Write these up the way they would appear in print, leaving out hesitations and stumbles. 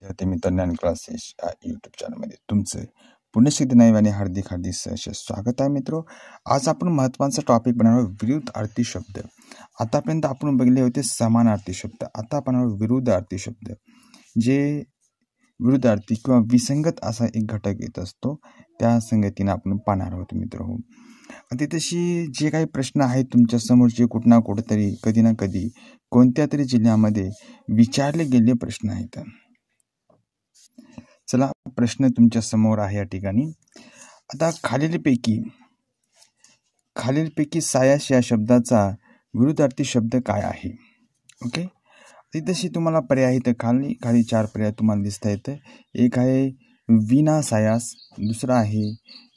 विद्यार्थी मित्रांनो क्लासेस या यूट्यूब चॅनलमध्ये तुमचं पुण्यसिद्धी नैवाने हार्दिक हार्दिक सहर्ष स्वागत आहे मित्रो. आज आपण महत्त्वाचा टॉपिक बनवणार विरुद्धार्थी शब्द. आतापर्यंत आपण बघितले होते समानार्थी शब्द. आता आपण विरुद्धार्थी शब्द, जे विरुद्धार्थी किंवा विसंगत असा एक घटक येत असतो, त्या संगतीने आपण पाहणार आहोत मित्र. आणि तशी जे काही प्रश्न आहेत तुमच्या समोरचे कुठं ना कुठंतरी कधी ना कधी कोणत्या तरी जिल्ह्यामध्ये विचारले गेलेले प्रश्न आहेत. चला, प्रश्न तुमच्या समोर आहे या ठिकाणी. आता खालीलपैकी सायास या शब्दाचा विरुद्धार्थी शब्द काय आहे? ओके, तशी तुम्हाला पर्याय तर खाली 4 पर्याय तुम्हाला दिसत आहेत. एक आहे विनासायास, दुसरा आहे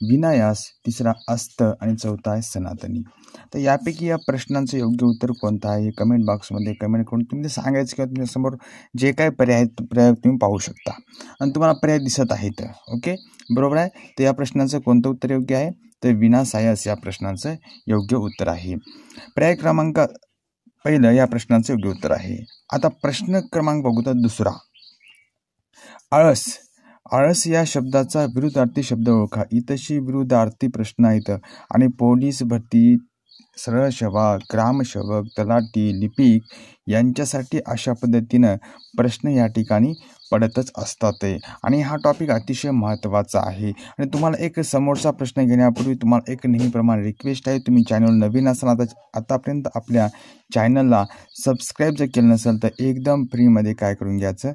विनायास, तिसरा अस्त आणि चौथा आहे सनातनी. तर यापैकी या प्रश्नांचं योग्य उत्तर कोणतं आहे हे कमेंट बॉक्समध्ये कमेंट करून तुम्ही सांगायचं किंवा तुमच्यासमोर जे काय पर्याय तुम्ही पाहू शकता आणि तुम्हाला पर्याय दिसत आहेत. ओके, बरोबर आहे. तर या प्रश्नाचं कोणतं उत्तर योग्य आहे? तर विनासायास या प्रश्नाचं योग्य उत्तर आहे. पर्याय क्रमांक पहिलं या प्रश्नाचं योग्य उत्तर आहे. आता प्रश्न क्रमांक बघू तर दुसरा, आळस. आळस या शब्दाचा विरुद्धार्थी शब्द ओळखा. इथंशी विरुद्धार्थी प्रश्न आहेत आणि पोलीस भरती, सरळ सेवक, ग्रामसेवक, तलाठी, लिपिक यांच्यासाठी अशा पद्धतीनं प्रश्न या ठिकाणी पडतच असतात. आणि हा टॉपिक अतिशय महत्त्वाचा आहे. आणि तुम्हाला एक समोरचा प्रश्न घेण्यापूर्वी तुम्हाला एक नेहमीप्रमाणे रिक्वेस्ट आहे, तुम्ही चॅनल नवीन असाल आतापर्यंत आपल्या चॅनलला सबस्क्राईब जर केलं नसेल तर एकदम फ्रीमध्ये काय करून घ्यायचं,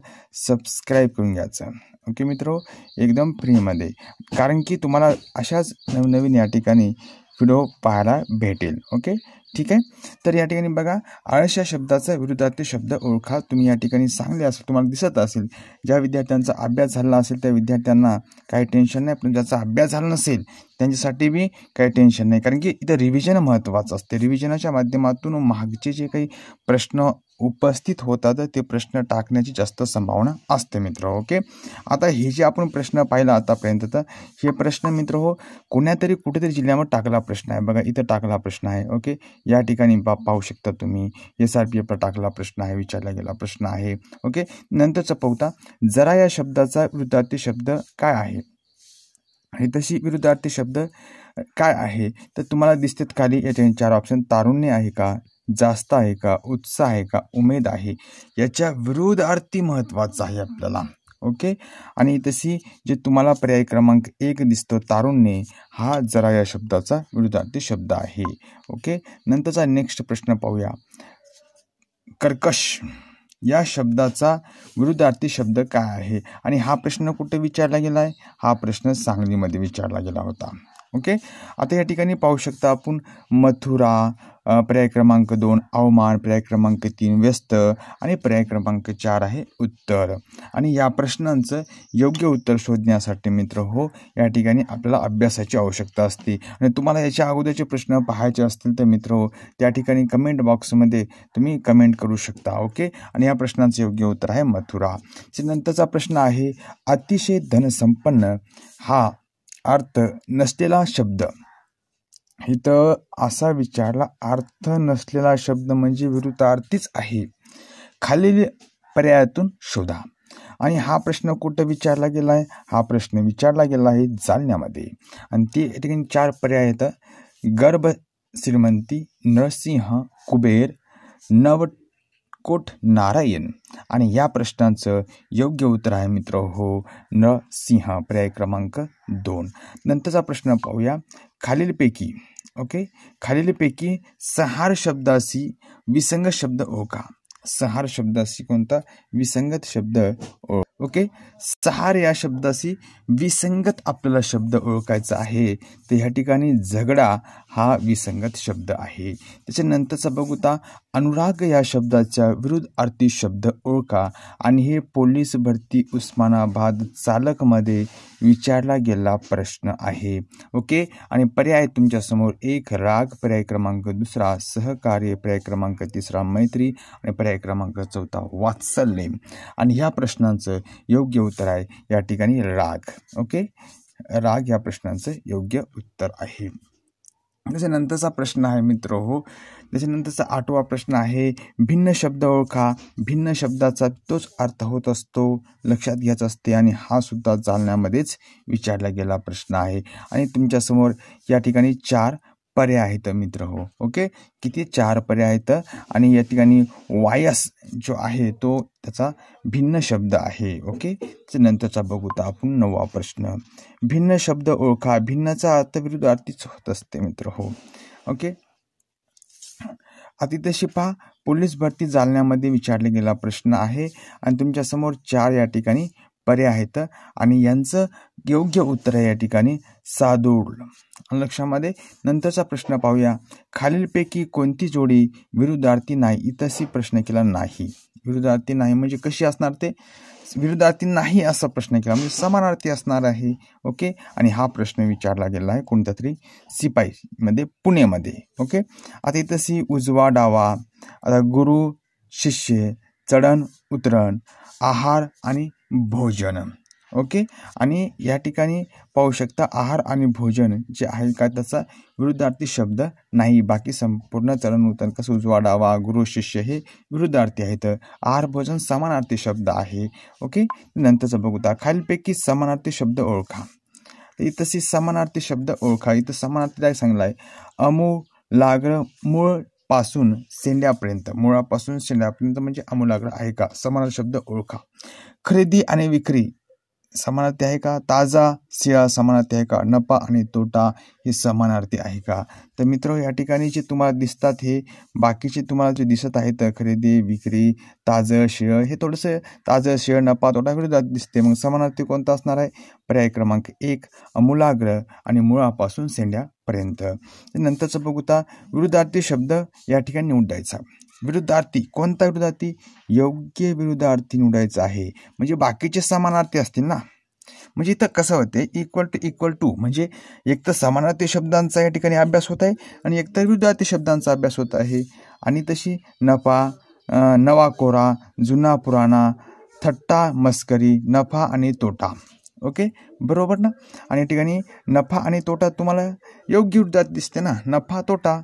सबस्क्राईब करून घ्यायचं. ओके मित्रो, एकदम फ्रीमध्ये, कारण की तुम्हाला अशाच नवनवीन या ठिकाणी व्हिडिओ पाहायला भेटेल. ओके, ठीक आहे. तर या ठिकाणी बघा, आळस या शब्दाचा विरुद्धार्थी शब्द ओळखा. तुम्ही या ठिकाणी सांगले असेल, तुम्हाला दिसत असेल, ज्या विद्यार्थ्यांचा अभ्यास झाला असेल त्या विद्यार्थ्यांना काही टेन्शन नाही, पण ज्याचा अभ्यास झाला नसेल त्यांच्यासाठी बी काही टेन्शन नाही, कारण की इथं रिव्हिजन महत्त्वाचं असते. रिव्हिजनाच्या माध्यमातून मागचे जे काही प्रश्न उपस्थित होतात ते प्रश्न टाकण्याची जास्त संभावना असते मित्र. ओके, आता हे जे आपण प्रश्न पाहिला आतापर्यंत, तर हे प्रश्न मित्र कोण्यातरी कुठेतरी जिल्ह्यामध्ये टाकला प्रश्न आहे. बघा, इथं टाकला प्रश्न आहे. ओके, या ठिकाणी पाहू शकता तुम्ही. SRPF टाकला प्रश्न आहे, विचारला गेला प्रश्न आहे. ओके, नंतरचं पाहता, जरा या शब्दाचा विरुद्धार्थी शब्द काय आहे? आणि तशी विरुद्धार्थी शब्द काय आहे तर तुम्हाला दिसतात खाली याच्या 4 ऑप्शन. तारुण्य आहे का, जास्त आहे का, उत्साह आहे का, उमेद आहे. याच्या विरुद्धार्थी महत्त्वाचा आहे आपल्याला. ओके, आणि तशी जे तुम्हाला पर्याय क्रमांक 1 दिसतो तारुण्य, हा जरा या शब्दाचा विरुद्धार्थी शब्द आहे. ओके, नंतरचा नेक्स्ट प्रश्न पाहूया. कर्कश या शब्दाचा विरुद्धार्थी शब्द काय आहे? आणि हा प्रश्न कुठे विचारला गेला आहे? हा प्रश्न सांगलीमध्ये विचारला गेला होता. ओके, आता या ठिकाणी पाहू शकता आपण, मथुरा, पर्याय क्रमांक 2 अवमान, पर्याय क्रमांक 3 व्यस्त आणि पर्याय क्रमांक 4 आहे उत्तर. आणि या प्रश्नांचं योग्य उत्तर शोधण्यासाठी मित्र या ठिकाणी आपल्याला अभ्यासाची आवश्यकता असते. आणि तुम्हाला याच्या अगोदरचे प्रश्न पाहायचे असतील तर मित्र त्या ठिकाणी कमेंट बॉक्समध्ये तुम्ही कमेंट करू शकता. ओके, आणि या प्रश्नांचं योग्य उत्तर आहे मथुरा. नंतरचा प्रश्न आहे, अतिशय धनसंपन्न हा अर्थ नसलेला शब्द. इथं असा विचारला, अर्थ नसलेला शब्द म्हणजे विरुद्धार्थीच आहे. खालील पर्यायातून शोधा. आणि हा प्रश्न कुठं विचारला गेला आहे? हा प्रश्न विचारला गेला आहे जालन्यामध्ये. आणि ते ठिकाणी 4 पर्याय आहेत. गर्भ श्रीमंती, नरसिंह, कुबेर, नवकोट नारायण. आणि या प्रश्नांचं योग्य उत्तर आहे मित्र नरसिंह, पर्याय क्रमांक 2. नंतरचा प्रश्न पाहूया. खालीलपैकी संहार शब्दाशी विसंगत शब्द ओळखा. संहार शब्दाशी कोणता विसंगत शब्द? ओके, संहार या शब्दाशी विसंगत आपल्याला शब्द ओळखायचा आहे. तर ह्या ठिकाणी झगडा हा विसंगत शब्द आहे. त्याच्यानंतरचा बघूता, अनुराग या शब्दाच्या विरुद्धार्थी शब्द ओळखा. आणि हे पोलीस भरती उस्मानाबाद चालकमध्ये विचारला गेला प्रश्न आहे. ओके, आणि पर्याय तुमच्यासमोर 1 राग, पर्याय क्रमांक 2 सहकार्य, पर्याय क्रमांक 3 मैत्री आणि पर्याय क्रमांक 4 वात्सल्य. आणि ह्या प्रश्नांचं योग्य उत्तर आहे या ठिकाणी राग. ओके, राग या प्रश्नांचं योग्य उत्तर आहे. त्याच्यानंतरचा प्रश्न आहे मित्र हो, त्याच्यानंतरचा 8वा प्रश्न आहे, भिन्न शब्द ओळखा. भिन्न शब्दाचा तोच अर्थ होत असतो, लक्षात घ्यायचं असते आणि हा सुद्धा चालण्यामध्येच विचारला गेला प्रश्न आहे. आणि तुमच्यासमोर या ठिकाणी 4 पर्याय आहेत मित्र हो. ओके, किती 4 पर्याय आहेत. आणि या ठिकाणी वायस जो आहे तो त्याचा भिन्न शब्द आहे. ओके, नंतरचा बघूता आपण 9वा प्रश्न, भिन्न शब्द ओळखा. भिन्नचा अर्थ विरुद्धार्थीच होत असते मित्र हो. ओके, अतिथशी पहा, पोलीस भरती जालन्यामध्ये विचारला गेला प्रश्न आहे आणि तुमच्यासमोर 4 या ठिकाणी पर्याय आहेत आणि यांचं योग्य उत्तर आहे या ठिकाणी सादूळ. लक्षामध्ये. नंतरचा प्रश्न पाहूया, खालीलपैकी कोणती जोडी विरुद्धार्थी नाही. इथंही प्रश्न केला नाही. विरुद्धार्थी नाही म्हणजे कशी असणार, ते विरुद्धार्थी नाही असा प्रश्न केला म्हणजे समानार्थी असणार आहे. ओके, आणि हा प्रश्न विचारला गेला आहे कोणत्या तरी शिपाईमध्ये पुणेमध्ये. ओके, आता इथंही उजवा डावा, आता गुरु शिष्य, चढण उतरण, आहार आणि भोजन. ओके, आणि या ठिकाणी पाहू शकता आहार आणि भोजन जे आहे का त्याचा विरुद्धार्थी शब्द नाही. बाकी संपूर्ण चलन उतरण कसं उजवा डावा गुरु शिष्य हे विरुद्धार्थी आहेत. आहार भोजन समानार्थी शब्द आहे. ओके, नंतरचं बघूता, खालीलपैकी समानार्थी शब्द ओळखा. इथंही समानार्थी शब्द ओळखा. इथं समानार्थी काय सांगला आहे, अमूलाग्र, मूळ पासून शेंड्यापर्यंत, मुळापासून शेंड्यापर्यंत म्हणजे अमूलाग्र आहे का, समानार्थी शब्द ओळखा. खरेदी आणि विक्री समानार्थी आहे का, ताजा शिळा समानार्थी आहे का, नफा आणि तोटा हे समानार्थी आहे का. तर मित्र या ठिकाणी जे तुम्हाला दिसतात हे बाकीचे तुम्हाला जे दिसत आहेत खरेदी विक्री ताजं शिळ हे थोडंसं ताजं शिळ नफा तोटा विरोधात दिसते. मग समानार्थी कोणता असणार आहे, पर्याय क्रमांक 1 अमूलाग्र आणि मुळापासून शेंड्यापर्यंत. नंतरचं बघूता, विरुद्धार्थी शब्द या ठिकाणी निवडायचा. विरुद्धार्थी कोणता विरुद्धार्थी, योग्य विरुद्धार्थी निवडायचा आहे. म्हणजे बाकीचे समानार्थी असतील ना, म्हणजे इथं कसं होते इक्वल टू म्हणजे एक तर समानार्थी शब्दांचा या ठिकाणी अभ्यास होत आहे आणि एक तर विरुद्धार्थी शब्दांचा अभ्यास होत आहे. आणि तशी नफा, नवा कोरा, जुना पुराणा, थट्टा मस्करी, नफा आणि तोटा. ओके, बरोबर ना. आणि या ठिकाणी नफा आणि तोटा तुम्हाला योग्य विरुद्धार्थी दिसते ना, नफा तोटा.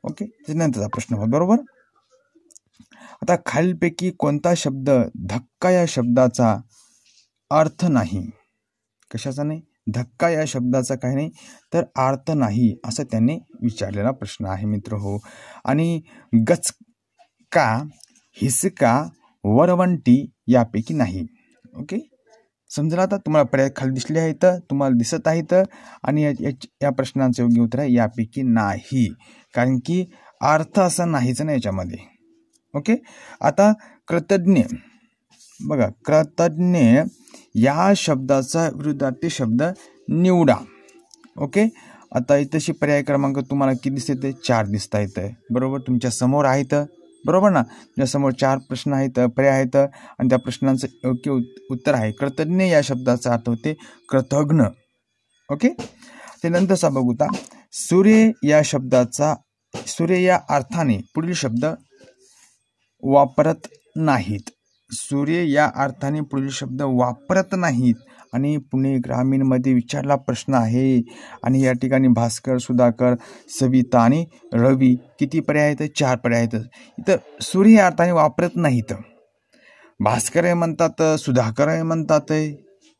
ओके, नंतरचा प्रश्न बरोबर. आता खालीलपैकी कोणता शब्द धक्का या शब्दाचा अर्थ नाही. कशाचा नाही, धक्का या शब्दाचा काही नाही तर अर्थ नाही असं त्यांनी विचारलेला प्रश्न आहे मित्र हो. आणि गचका, हिसका, वरवंटी यापैकी नाही. ओके, समजलं. आता तुम्हाला पर्याय खाली दिसले आहेत, तुम्हाला दिसत आहेत आणि या प्रश्नांचं योग्य उत्तर आहे यापैकी नाही, कारण की अर्थ असा नाहीच ना याच्यामध्ये. ओके, आता कृतज्ञ बघा, कृतज्ञ या शब्दाचा विरुद्धार्थी शब्द निवडा. ओके, आता इथंशी पर्याय क्रमांक तुम्हाला किती दिसत आहे, 4 दिसता येतं बरोबर, तुमच्या समोर आहेत बरोबर ना. तुमच्यासमोर 4 प्रश्न आहेत, पर्याय आहेत आणि त्या प्रश्नांचं योग्य उत्तर आहे कृतज्ञ या शब्दाचा अर्थ होते कृतज्ञ. ओके, ते नंतरचा बघूता, सूर्य या शब्दाचा, सूर्य या अर्थाने पुढील शब्द वापरत नाहीत. सूर्य या अर्थाने पुढील शब्द वापरत नाहीत आणि पुणे ग्रामीणमध्ये विचारला प्रश्न आहे. आणि या ठिकाणी भास्कर, सुधाकर, सविता आणि रवी किती पर्याय आहेत, 4 पर्याय आहेत. इथं सूर्य या अर्थाने वापरत नाहीत. भास्कर हे म्हणतात, सुधाकर हे म्हणतात,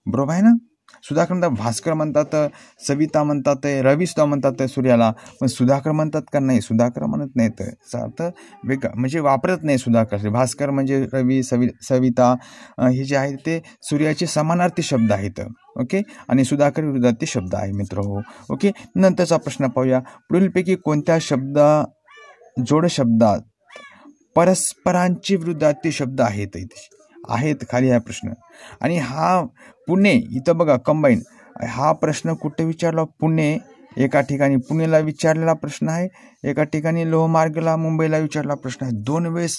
बरोबर आहे ना. सुधाकर म्हणतात, भास्कर म्हणतात, सविता म्हणतात, रवी सुद्धा म्हणतात सूर्याला. पण सुधाकर म्हणतात का नाही, सुधाकर म्हणत नाहीत. याचा अर्थ वेगळा म्हणजे वापरत नाही सुधाकर. भास्कर म्हणजे रवी, सविता हे जे आहेत ते सूर्याचे समानार्थी शब्द आहेत. ओके, आणि सुधाकर विरुद्धार्थी शब्द आहे मित्र हो. ओके, नंतरचा प्रश्न पाहूया, पुढीलपैकी कोणत्या जोड शब्दात परस्परांचे विरुद्धार्थी शब्द आहेत खाली हा प्रश्न. आणि हा पुणे इथं बघा कंबाईन, हा प्रश्न कुठे विचारला, पुणे एका ठिकाणी पुणेला विचारलेला प्रश्न आहे, एका ठिकाणी लोहमार्गला मुंबईला विचारलेला प्रश्न आहे. 2 वेळेस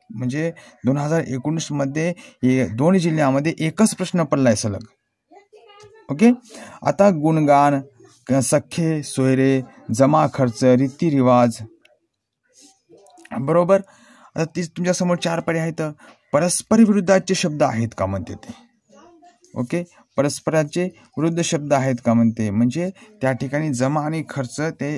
म्हणजे 2019 मध्ये 2 जिल्ह्यामध्ये एकच प्रश्न पडला आहे सलग. ओके, आता गुणगान, सख्खे सोयरे, जमा खर्च, रीतिरिवाज बरोबर. आता तीच तुमच्यासमोर 4 पर्याय आहेत. परस्पर विरुद्धाचे शब्द आहेत का म्हणते ते. ओके, परस्पराचे विरुद्ध शब्द आहेत का म्हणते, म्हणजे त्या ठिकाणी जमा आणि खर्च ते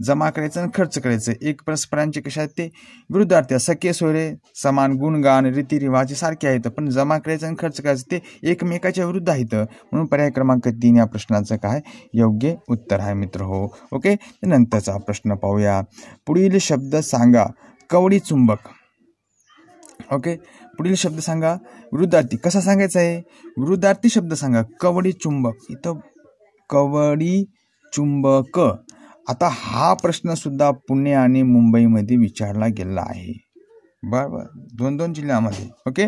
जमा करायचं आणि खर्च करायचं. एक परस्परांचे कशा आहेत ते विरुद्धार्थी. सखे सोयरे समान गुणगान रीतिरिवाज सारखे आहेत, पण जमा करायचं आणि खर्च करायचं ते एकमेकाच्या विरुद्ध आहेत. म्हणून पर्याय क्रमांक 3 या प्रश्नाचं काय योग्य उत्तर आहे मित्र हो. ओके, नंतरचा प्रश्न पाहूया. पुढील शब्द सांगा. कवडी चुंबक. ओके, पुढील शब्द सांगा विरुद्धार्थी. कसा सांगायचा आहे? विरुद्धार्थी शब्द सांगा. कवडी चुंबक. इथं कवडी चुंबक. आता हा प्रश्न सुद्धा पुणे आणि मुंबईमध्ये विचारला गेला आहे. बरोबर, 2 जिल्ह्यामध्ये. ओके,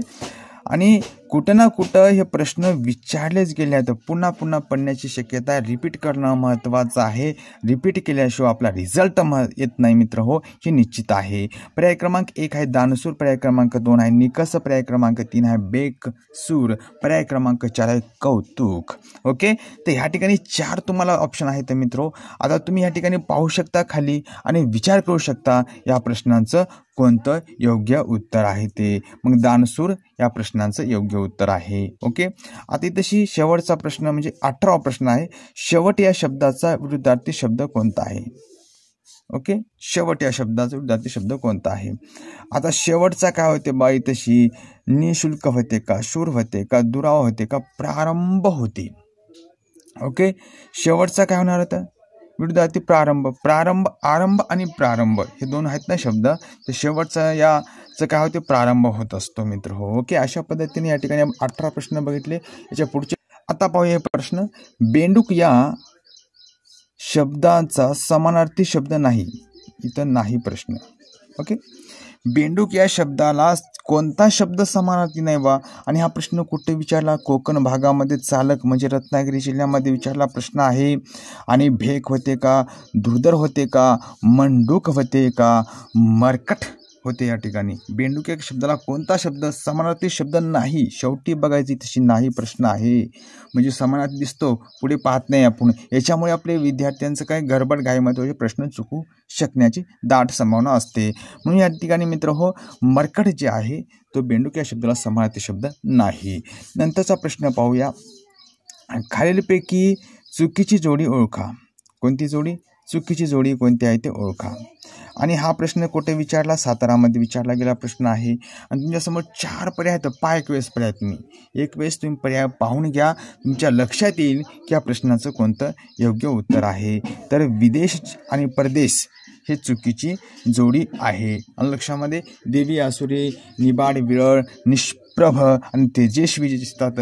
आणि कुठं ना कुठं हे प्रश्न विचारलेच गेले आहेत. पुन्हा पुन्हा पडण्याची शक्यता आहे. रिपीट करणं महत्त्वाचं आहे. रिपीट केल्याशिवाय आपला रिझल्ट येत नाही मित्र हो, हे निश्चित आहे. पर्याय क्रमांक 1 आहे दानसूर, पर्याय क्रमांक 2 आहे निकस, पर्याय क्रमांक 3 आहे बेकसूर, पर्याय क्रमांक 4 आहे कौतुक. ओके, तर ह्या ठिकाणी 4 तुम्हाला ऑप्शन आहेत मित्र. आता तुम्ही ह्या ठिकाणी पाहू शकता खाली आणि विचार करू शकता या प्रश्नांचं कोणतं योग्य उत्तर आहे ते. मग दानसूर या प्रश्नांचं योग्य उत्तर आहे. ओके, आता तशी शेवटचा प्रश्न म्हणजे 18वा प्रश्न आहे. शेवट या शब्दाचा विरुद्धार्थी शब्द कोणता आहे? ओके, शेवट या शब्दाचा विरुद्धार्थी शब्द कोणता आहे? आता शेवटचा काय होते बाई तशी? निशुल्क होते का, शूर होते का, दुरावा होते का, प्रारंभ होते. ओके, शेवटचा काय होणार होता? विरुद्धार्थी प्रारंभ. प्रारंभ, आरंभ आणि प्रारंभ हे 2 आहेत ना शब्द, तर शेवटचा याचं काय होते? प्रारंभ होत असतो मित्र हो. ओके, अशा पद्धतीने या ठिकाणी 18 प्रश्न बघितले. याच्या पुढचे आता पाहूया प्रश्न. बेंडूक या शब्दाचा समानार्थी शब्द नाही. इथं नाही प्रश्न. ओके, बेंडूक या शब्दाला कोणता शब्द समानार्थी नाही बा? आणि हा प्रश्न कुठे विचारला? कोकण भागामध्ये चालक म्हणजे रत्नागिरी जिल्ह्यामध्ये विचारला प्रश्न आहे. आणि भेक होते का, दुर्धर होते का, मंडूक होते का, मरकट होते. या ठिकाणी बेंडूक या शब्दाला कोणता शब्द समानार्थी शब्द नाही? शेवटी बघायची तशी नाही प्रश्न आहे. म्हणजे समानार्थी दिसतो, पुढे पाहत नाही आपण. याच्यामुळे आपले विद्यार्थ्यांचं काय गडबड घाईमध्ये प्रश्न चुकू शकण्याची दाट संभावना असते. म्हणून या ठिकाणी मित्र हो, मरकट जे आहे तो बेंडूक या शब्दाला समानार्थी शब्द नाही. नंतरचा प्रश्न पाहूया. खालीलपैकी चुकीची जोडी ओळखा. कोणती जोडी? चुकीची जोडी कोणती आहे ते ओळखा. आणि हा प्रश्न कुठे विचारला? सातारामध्ये विचारला गेला प्रश्न आहे. आणि तुमच्यासमोर 4 पर्याय आहेत. पहा एक वेळेस पर्याय एक वेळेस तुम्ही पर्याय पाहून घ्या. तुमच्या लक्षात येईल की या प्रश्नाचं कोणतं योग्य उत्तर आहे. तर विदेश आणि परदेश हे चुकीची जोडी आहे. आणि लक्षामध्ये देवी आसुरी, निबाड विरळ, निष्प्रभ आणि तेजस्वी जे दिसतात,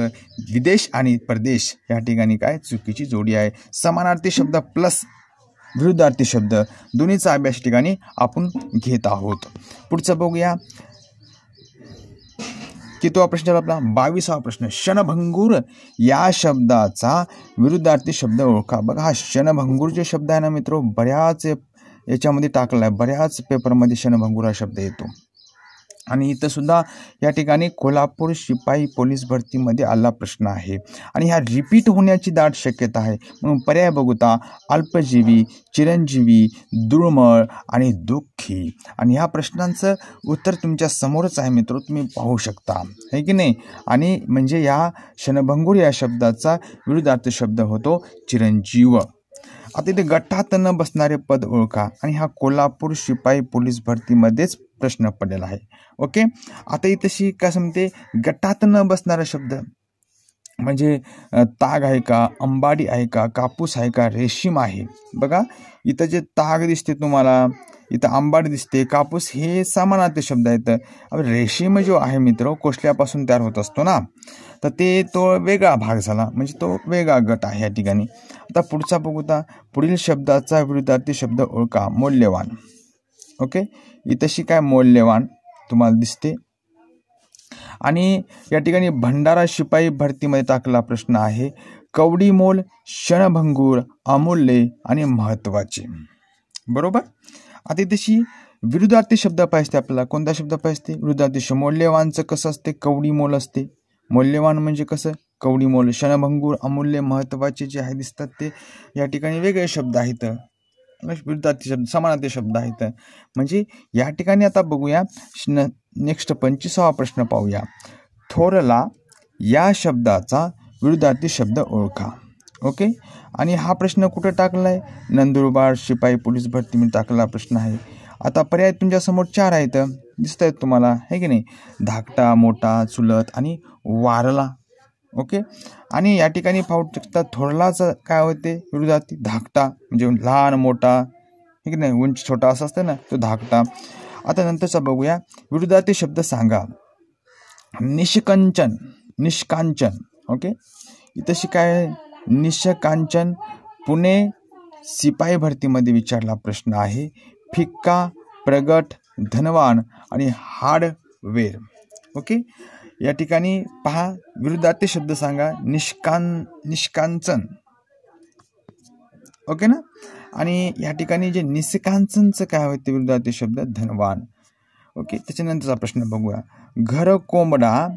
विदेश आणि परदेश या ठिकाणी काय चुकीची जोडी आहे. समानार्थी शब्द प्लस विरुद्धार्थी शब्द दोन्हीचा अभ्यास ठिकाणी आपण घेत आहोत. पुढचं बघूया. कितवा प्रश्न आपला? 22वा प्रश्न. क्षणभंगूर या शब्दाचा विरुद्धार्थी शब्द ओळखा. बघा, हा क्षणभंगूर जे शब्द आहे ना मित्र, बऱ्याच याच्यामध्ये टाकला आहे. बऱ्याच पेपरमध्ये क्षणभंगूर हा शब्द येतो. आणि इथं सुद्धा या ठिकाणी कोल्हापूर शिपाई पोलीस भरतीमध्ये आला प्रश्न आहे. आणि ह्या रिपीट होण्याची दाट शक्यता आहे. म्हणून पर्याय बघूता अल्पजीवी, चिरंजीवी, दुर्मळ आणि दुःखी. आणि ह्या प्रश्नांचं उत्तर तुमच्या समोरच आहे मित्र, तुम्ही पाहू शकता, है की नाही. आणि म्हणजे या क्षणभंगूर या शब्दाचा विरुद्धार्थी शब्द होतो चिरंजीव. आता इथे गटात न बसणारे पद ओळखा. आणि हा कोल्हापूर शिपाई पोलीस भरतीमध्येच प्रश्न पडलेला आहे. ओके, आता इथं काय सांगते? गटात न बसणारा शब्द म्हणजे ताग आहे का, अंबाडी आहे का, कापूस आहे का, रेशीम आहे. बघा, इथं जे ताग दिसते तुम्हाला, इथं अंबाडी दिसते, कापूस हे समानार्थी शब्द आहेत. रेशीम जो आहे मित्र कोसल्यापासून तयार होत असतो ना, तर तो वेगळा भाग झाला, म्हणजे तो वेगळा गट आहे या ठिकाणी. आता पुढचा बघूता. पुढील शब्दाचा विरुद्धार्थी शब्द ओळखा. मौल्यवान. ओके, इथंशी काय मौल्यवान तुम्हाला दिसते. आणि या ठिकाणी भंडारा शिपाई भरतीमध्ये टाकला प्रश्न आहे. कवडी मोल, क्षणभंगूर, अमूल्य आणि महत्त्वाचे. बरोबर. आता तशी विरुद्धार्थी शब्द पाहिजे आपल्याला. कोणता शब्द पाहिजे? विरुद्धार्थी. मौल्यवानचं कसं असते? कवडी मोल असते. मौल्यवान म्हणजे कसं? कवडी मोल. क्षणभंगूर, अमूल्य, महत्त्वाचे जे आहे दिसतात ते या ठिकाणी वेगळे शब्द आहेत. विरुद्धार्थी शब्द, समानार्थी शब्द आहेत. म्हणजे या ठिकाणी आता बघूया. नेक्स्ट 25वा प्रश्न पाहूया. थोरला या शब्दाचा विरुद्धार्थी शब्द ओळखा. ओके. आणि हा प्रश्न कुठं टाकला आहे? नंदुरबार शिपाई पोलीस भरतीमध्ये टाकलेला प्रश्न आहे. आता पर्याय तुमच्यासमोर 4 आहेत, दिसत आहेत तुम्हाला, है की नाही? धाकटा, मोठा, चुलत आणि वारला. ओके. आणि या ठिकाणी पाहू शकता थोरलाचं काय होते विरोधार्थी? धाकटा, म्हणजे लहान मोठा, है की नाही, उंच छोटा असं असतं ना, तो धाकटा. आता नंतरचा बघूया. विरोधार्थी शब्द सांगा. निष्कांचन, निष्कांचन. ओके. इथं काय आहे? निष्कांचन पुणे शिपाई भरतीमध्ये विचारला प्रश्न आहे. फिक्का, प्रगट, धनवान आणि हार्डवेअर. ओके. या ठिकाणी पहा, विरुद्धार्थी शब्द सांगा. निष्कांचन. ओके ना. आणि या ठिकाणी जे निष्कांचनचं काय होते विरुद्धार्थी शब्द? धनवान. ओके. त्याच्यानंतरचा प्रश्न बघूया. घर कोंबडा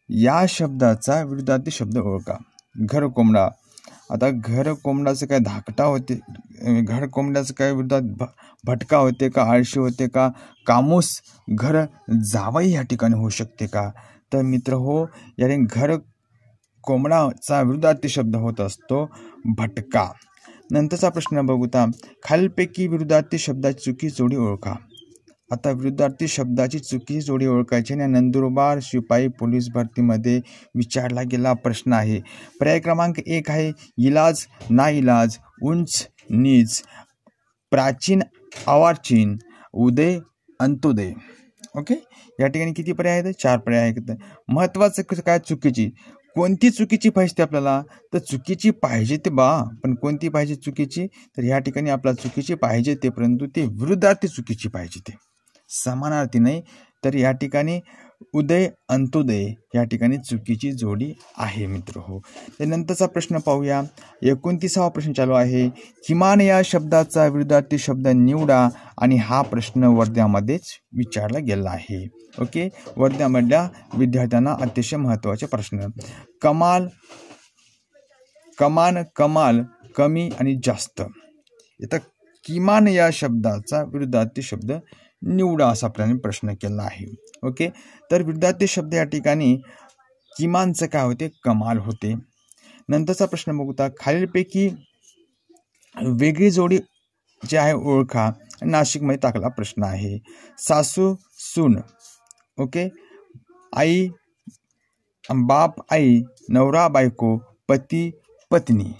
या शब्दाचा विरुद्धार्थी शब्द ओळखा. घर कोंबडा. आता घर कोंबडाचं काय? धाकटा होते. घर कोंबड्याचं काय विरुद्धात? भटका होते का? आळशी होते का? कामूस घर जावई या ठिकाणी होऊ शकते का? तर मित्र हो, याने घर कोंबडाचा विरुद्धार्थी शब्द होत असतो भटका. नंतरचा प्रश्न बघूता. खालीलपैकी विरुद्धार्थी शब्दाची चुकी जोडी ओळखा. आता विरुद्धार्थी शब्दाची चुकी जोडी ओळखायची आणि नंदुरबार शिपाई पोलीस भरतीमध्ये विचारला गेला प्रश्न आहे. पर्याय क्रमांक 1 आहे इलाज, नाइलाज, उंच नीच, प्राचीन अवाचीन, उदय अंत्योदय. ओके. या ठिकाणी किती पर्याय आहेत? 4 पर्याय आहेत. महत्त्वाचं काय? चुकीची. कोणती चुकीची पाहिजे आपल्याला? तर चुकीची पाहिजे ते पण कोणती पाहिजे चुकीची? तर या ठिकाणी आपल्याला चुकीची पाहिजे ते, परंतु ते विरुद्धार्थी चुकीची पाहिजे ते, समानार्थी नाही. तर या ठिकाणी उदय अंत्योदय या ठिकाणी चुकीची जोडी आहे मित्र हो. त्यानंतरचा प्रश्न पाहूया. 29वा प्रश्न चालू आहे. किमान या शब्दाचा विरुद्धार्थी शब्द निवडा. आणि हा प्रश्न वर्ध्यामध्येच विचारला गेला आहे. ओके. वर्ध्यामधल्या विद्यार्थ्यांना अतिशय महत्त्वाचे प्रश्न. कमाल, कमान, कमाल, कमी आणि जास्त. इथं किमान या शब्दाचा विरुद्धार्थी शब्द निवडा असा आपल्याला प्रश्न केला आहे. ओके. तर विरुद्धार्थी शब्द या ठिकाणी किमानचं काय होते? कमाल होते. नंतरचा प्रश्न बघूता. खालीलपैकी वेगळी जोडी जी आहे ओळखा. नाशिकमध्ये टाकला प्रश्न आहे. सासू सून. ओके. आई बाप आई, नवरा बायको, पती पत्नी.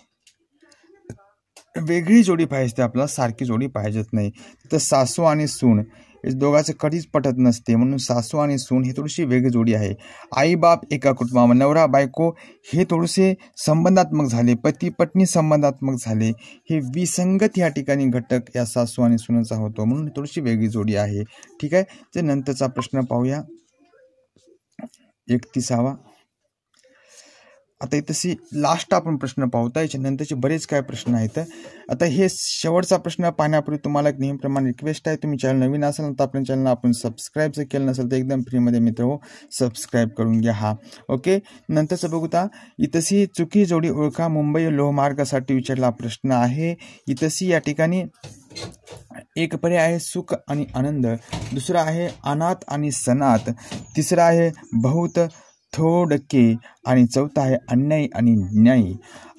वेगळी जोडी पाहिजे आपल्याला, सारखी जोडी पाहिजेत नाही. तर सासू आणि सून हे दोघांचं कधीच पटत नसते, म्हणून सासू आणि सून ही थोडीशी वेगळी जोडी आहे. आई बाप एका कुटुंबामध्ये, नवरा बायको हे थोडेसे संबंधात्मक झाले, पती पत्नी संबंधात्मक झाले. हे विसंगत या ठिकाणी घटक या सासू आणि सुनेचा होतो, म्हणून थोडीशी वेगळी जोडी आहे. ठीक आहे. ते नंतरचा प्रश्न पाहूया. 31वा. आता इथं लास्ट आपण प्रश्न पाहूया. याच्या नंतरचे बरेच काय प्रश्न आहेत. आता हे शेवटचा प्रश्न पाहण्यापूर्वी तुम्हाला एक नेहमीप्रमाणे रिक्वेस्ट आहे. तुम्ही चॅनल नवीन असाल तर आपल्या चॅनलला आपण सबस्क्राईब जर केलं नसेल तर एकदम फ्रीमध्ये मित्र हो सबस्क्राईब करून घ्या. हा. ओके. नंतरचं बघूता. इथंही चुकी जोडी ओळखा. मुंबई लोहमार्गासाठी विचारला प्रश्न आहे. इथंही या ठिकाणी एक पर्याय आहे सुख आणि आनंद, दुसरा आहे अनाथ आणि सनात, तिसरा आहे बहुत थोडके आणि चौथा आहे अन्याय आणि न्याय.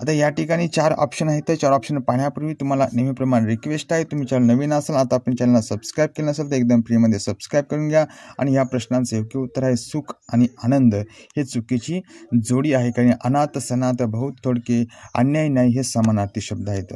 आता या ठिकाणी 4 ऑप्शन आहेत. त्या 4 ऑप्शन पाहण्यापूर्वी तुम्हाला नेहमीप्रमाणे रिक्वेस्ट आहे, तुम्ही चॅनल नवीन असाल आता आपण चॅनलला सबस्क्राईब केलं नसेल तर एकदम फ्रीमध्ये सबस्क्राईब करून घ्या. आणि या प्रश्नांचं योग्य उत्तर आहे सुख आणि आनंद. हे चुकीची जोडी आहे, कारण अनाथ सनात बहुत थोडके अन्याय न्याय हे समानार्थी शब्द आहेत.